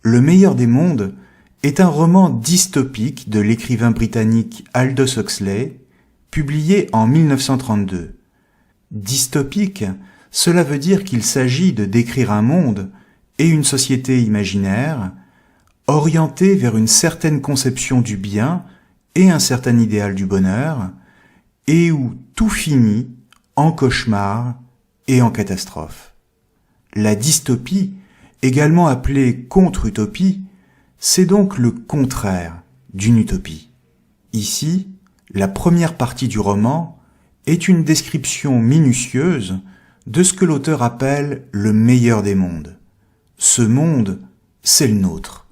Le meilleur des mondes est un roman dystopique de l'écrivain britannique Aldous Huxley, publié en 1932. Dystopique, cela veut dire qu'il s'agit de décrire un monde et une société imaginaire orientés vers une certaine conception du bien et un certain idéal du bonheur, et où tout finit en cauchemar et en catastrophe. La dystopie, également appelée contre-utopie, c'est donc le contraire d'une utopie. Ici, la première partie du roman est une description minutieuse de ce que l'auteur appelle le meilleur des mondes. Ce monde, c'est le nôtre,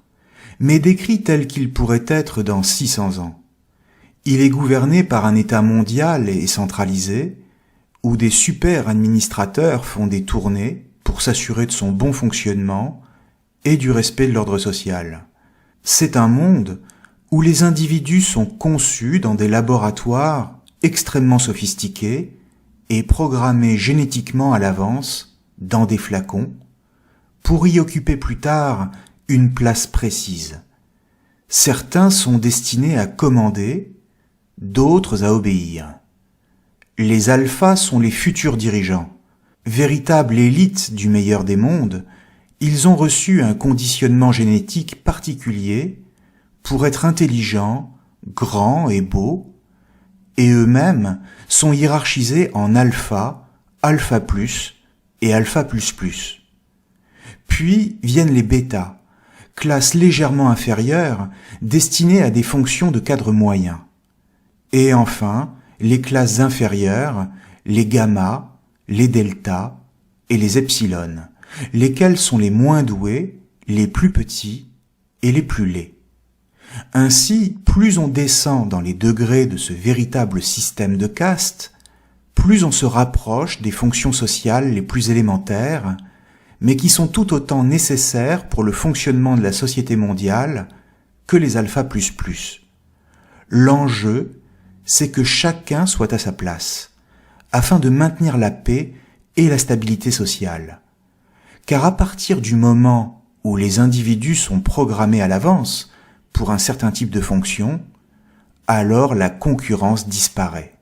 mais décrit tel qu'il pourrait être dans 600 ans. Il est gouverné par un État mondial et centralisé, où des super-administrateurs font des tournées pour s'assurer de son bon fonctionnement et du respect de l'ordre social. C'est un monde où les individus sont conçus dans des laboratoires extrêmement sophistiqués et programmés génétiquement à l'avance dans des flacons pour y occuper plus tard une place précise. Certains sont destinés à commander, d'autres à obéir. Les alphas sont les futurs dirigeants. Véritable élite du meilleur des mondes, ils ont reçu un conditionnement génétique particulier pour être intelligents, grands et beaux, et eux-mêmes sont hiérarchisés en alpha, alpha plus et alpha plus plus. Puis viennent les bêtas, classe légèrement inférieure destinée à des fonctions de cadre moyen. Et enfin, les classes inférieures, les gamma, les delta et les epsilon, lesquels sont les moins doués, les plus petits et les plus laids. Ainsi, plus on descend dans les degrés de ce véritable système de caste, plus on se rapproche des fonctions sociales les plus élémentaires, mais qui sont tout autant nécessaires pour le fonctionnement de la société mondiale que les alpha++. L'enjeu, c'est que chacun soit à sa place, afin de maintenir la paix et la stabilité sociale. Car à partir du moment où les individus sont programmés à l'avance pour un certain type de fonction, alors la concurrence disparaît.